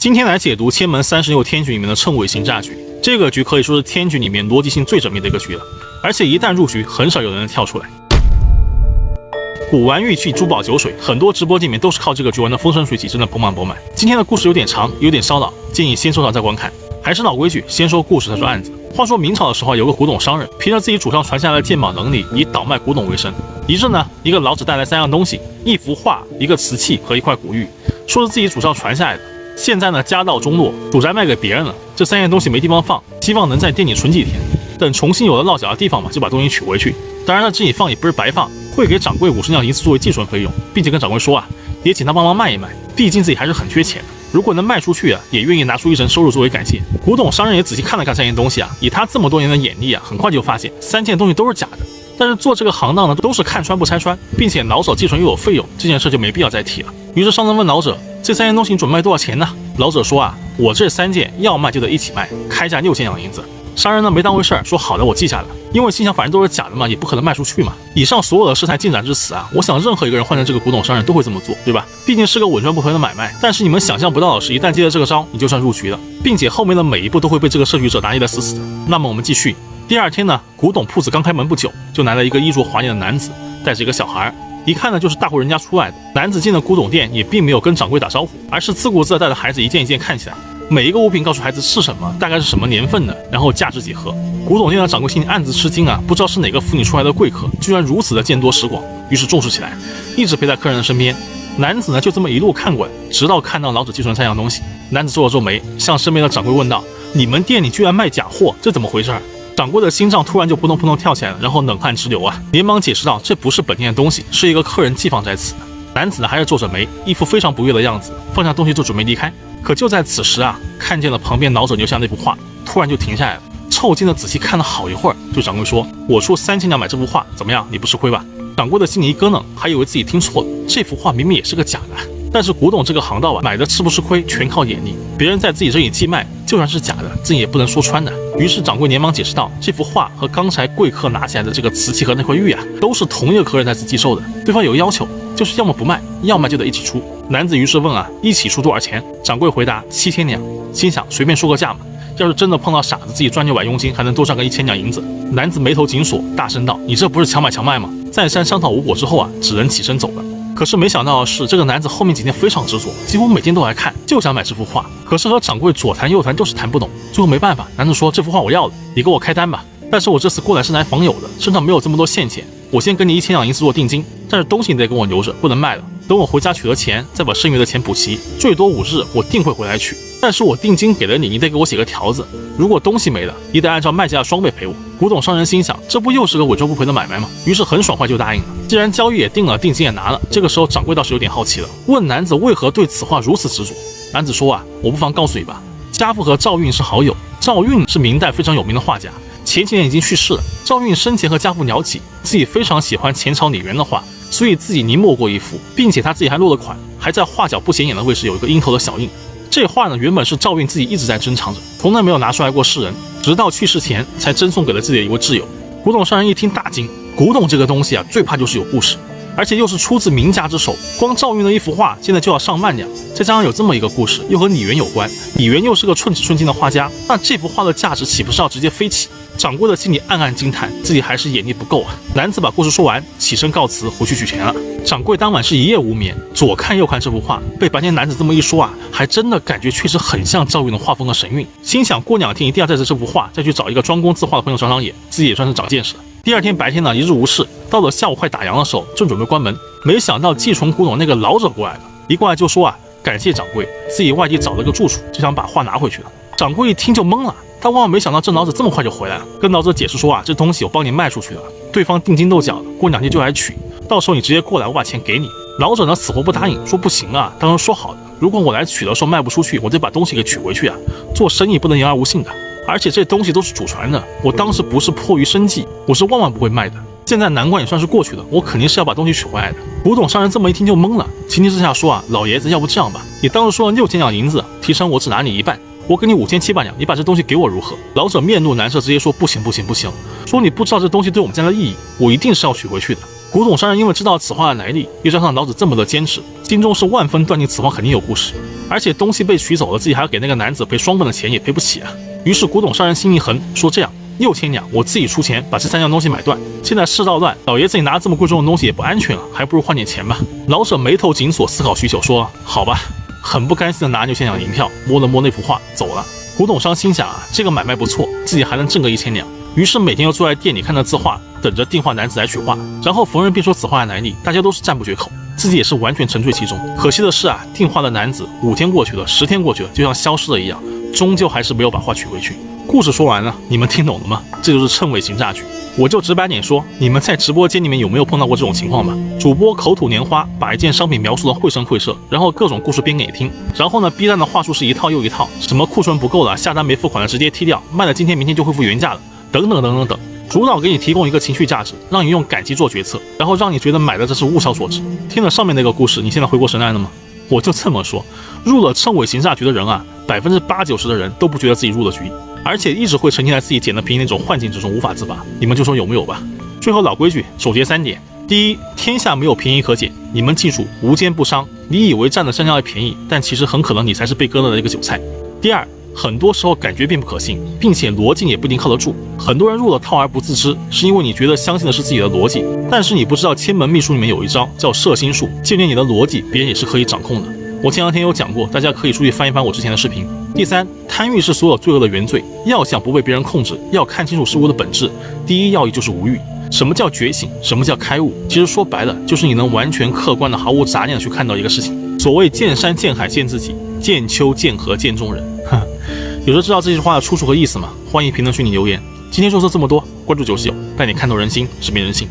今天来解读千门36天局里面的称尾行诈局。这个局可以说是天局里面逻辑性最缜密的一个局了，而且一旦入局，很少有人能跳出来。古玩玉器、珠宝酒水，很多直播间里面都是靠这个局玩的风生水起，真的盆满钵满。今天的故事有点长，有点烧脑，建议先收藏再观看。还是老规矩，先说故事再说案子。话说明朝的时候，有个古董商人，凭着自己祖上传下来的鉴宝能力，以倒卖古董为生。一日呢，一个老者带来3样东西，一幅画、一个瓷器和一块古玉，说是自己祖上传下来的。现在呢，家道中落，主宅卖给别人了，这3样东西没地方放，希望能在店里存几天，等重新有了落脚的地方嘛，就把东西取回去。当然了，这里放也不是白放，会给掌柜50两银子作为寄存费用，并且跟掌柜说啊，也请他帮忙卖一卖，毕竟自己还是很缺钱的。如果能卖出去啊，也愿意拿出一成收入作为感谢。古董商人也仔细看了看3件东西啊，以他这么多年的眼力啊，很快就发现3件东西都是假的。但是做这个行当呢，都是看穿不拆穿，并且老者寄存又有费用，这件事就没必要再提了。于是商人问老者，这3件东西你准卖多少钱呢？老者说啊，我这3件要卖就得一起卖，开价6000两银子。商人呢没当回事儿，说好的，我记下了。因为心想反正都是假的嘛，也不可能卖出去嘛。以上所有的事态进展至此啊，我想任何一个人换成这个古董商人都会这么做，对吧？毕竟是个稳赚不赔的买卖。但是你们想象不到的是，一旦接了这个招，你就算入局了，并且后面的每一步都会被这个设局者拿捏得死死的。那么我们继续。第二天呢，古董铺子刚开门不久，就来了一个衣着华丽的男子，带着一个小孩，一看呢就是大户人家出来的。男子进了古董店，也并没有跟掌柜打招呼，而是自顾自地带着孩子一件一件看起来。每一个物品告诉孩子是什么，大概是什么年份的，然后价值几何。古董店的掌柜心里暗自吃惊啊，不知道是哪个府里出来的贵客，居然如此的见多识广，于是重视起来，一直陪在客人的身边。男子呢就这么一路看过来，直到看到老者寄存3样东西。男子皱了皱眉，向身边的掌柜问道：“你们店里居然卖假货，这怎么回事？”掌柜的心脏突然就扑通扑通跳起来了，然后冷汗直流啊，连忙解释道：“这不是本店的东西，是一个客人寄放在此的。”男子呢还是皱着眉，一副非常不悦的样子，放下东西就准备离开。可就在此时啊，看见了旁边老者留下那幅画，突然就停下来了，凑近了仔细看了好一会儿，对掌柜说：“我出3000两买这幅画，怎么样？你不吃亏吧？”掌柜的心里一咯楞，还以为自己听错了，这幅画明明也是个假的。但是古董这个行当啊，买的吃不吃亏全靠眼力，别人在自己这里寄卖，就算是假的，自己也不能说穿的。于是掌柜连忙解释道：“这幅画和刚才贵客拿起来的这个瓷器和那块玉啊，都是同一个客人在此寄售的。对方有个要求，就是要么不卖，要么就得一起出。”男子于是问啊，一起出多少钱？掌柜回答7000两，心想随便说个价嘛，要是真的碰到傻子，自己赚600佣金，还能多赚个1000两银子。男子眉头紧锁，大声道：“你这不是强买强卖吗？”再三商讨无果之后啊，只能起身走了。可是没想到的是，这个男子后面几天非常执着，几乎每天都来看，就想买这幅画。可是和掌柜左谈右谈就是谈不懂，最后没办法，男子说：“这幅画我要了，你给我开单吧。但是我这次过来是来访友的，身上没有这么多现钱，我先给你1000两银子做定金，但是东西你得给我留着，不能卖了。等我回家取了钱，再把剩余的钱补齐，最多5日，我定会回来取。但是我定金给了你，你得给我写个条子，如果东西没了，你得按照卖家的双倍赔我。”古董商人心想，这不又是个稳赚不赔的买卖吗？于是很爽快就答应了。既然交易也定了，定金也拿了，这个时候掌柜倒是有点好奇了，问男子为何对此画如此执着。男子说啊，我不妨告诉你吧，家父和赵运是好友，赵运是明代非常有名的画家，前几年已经去世了。赵运生前和家父聊起，自己非常喜欢前朝李渊的画，所以自己临摹过一幅，并且他自己还落了款，还在画角不显眼的位置有一个鹰头的小印。这画呢，原本是赵运自己一直在珍藏着，从来没有拿出来过示人，直到去世前才赠送给了自己的一位挚友。古董商人一听大惊，古董这个东西啊，最怕就是有故事，而且又是出自名家之手，光赵运的一幅画现在就要上万两，再加上有这么一个故事，又和李渊有关，李渊又是个寸土寸金的画家，那这幅画的价值岂不是要直接飞起？掌柜的心里暗暗惊叹，自己还是眼力不够啊。男子把故事说完，起身告辞，回去取钱了。掌柜当晚是一夜无眠，左看右看这幅画，被白天男子这么一说啊，还真的感觉确实很像赵运的画风和神韵，心想过2天一定要带着这幅画再去找一个专攻字画的朋友赏赏眼，自己也算是长见识了。第二天白天呢，一日无事，到了下午快打烊的时候，正准备关门，没想到寄存古董那个老者过来了，一过来就说啊，感谢掌柜，自己外地找了个住处，就想把画拿回去了。掌柜一听就懵了，他万万没想到这老者这么快就回来了，跟老者解释说啊，这东西我帮你卖出去了，对方定金都缴了，过2天就来取，到时候你直接过来，我把钱给你。老者呢死活不答应，说不行啊，当时说好的，如果我来取的时候卖不出去，我得把东西给取回去啊，做生意不能言而无信的，而且这东西都是祖传的，我当时不是迫于生计，我是万万不会卖的。现在难关也算是过去了，我肯定是要把东西取回来的。古董商人这么一听就懵了，情急之下说啊，老爷子要不这样吧，你当时说了6000两银子，提成我只拿你一半，我给你5700两，你把这东西给我如何？老者面露难色，直接说不行不行不行，说你不知道这东西对我们家的意义，我一定是要取回去的。古董商人因为知道此话的来历，又加上老子这么的坚持，心中是万分断定此话肯定有故事，而且东西被取走了，自己还要给那个男子赔双份的钱，也赔不起啊。于是古董商人心一横，说这样，6000两我自己出钱把这3样东西买断。现在世道乱，老爷子你拿这么贵重的东西也不安全啊，还不如换点钱吧。老者眉头紧锁，思考许久，说好吧，很不甘心的拿6000两银票，摸了摸那幅画，走了。古董商心想啊，这个买卖不错，自己还能挣个1000两。于是每天又坐在店里看着字画，等着订画男子来取画。然后逢人便说此画的来历，大家都是赞不绝口，自己也是完全沉醉其中。可惜的是啊，订画的男子5天过去了，10天过去了，就像消失了一样，终究还是没有把画取回去。故事说完了，你们听懂了吗？这就是谶纬行诈局。我就直白点说，你们在直播间里面有没有碰到过这种情况吧？主播口吐莲花，把一件商品描述的绘声绘色，然后各种故事编给你听，然后呢，B站的话术是一套又一套，什么库存不够了，下单没付款的直接踢掉，卖了今天明天就恢复原价了，等等等等等。主导给你提供一个情绪价值，让你用感激做决策，然后让你觉得买的这是物超所值。听了上面那个故事，你现在回过神来了吗？我就这么说，入了谶纬行诈局的人啊，80%-90%的人都不觉得自己入了局，而且一直会沉浸在自己捡了便宜那种幻境之中无法自拔。你们就说有没有吧？最后老规矩，总结3点：第一，天下没有便宜可捡，你们记住，无奸不商。你以为占了商家的便宜，但其实很可能你才是被割了的一个韭菜。第二，很多时候感觉并不可信，并且逻辑也不一定靠得住。很多人入了套而不自知，是因为你觉得相信的是自己的逻辑，但是你不知道千门秘术里面有一招叫摄心术，借鉴你的逻辑，别人也是可以掌控的。我前2天有讲过，大家可以出去翻一翻我之前的视频。第三，贪欲是所有罪恶的原罪，要想不被别人控制，要看清楚事物的本质，第一要义就是无欲。什么叫觉醒？什么叫开悟？其实说白了，就是你能完全客观的、毫无杂念的去看到一个事情。所谓见山见海见自己，见丘见河见众人。有人知道这句话的出处和意思吗？欢迎评论区里留言。今天就说这么多，关注九十九，带你看透人心，识别人性。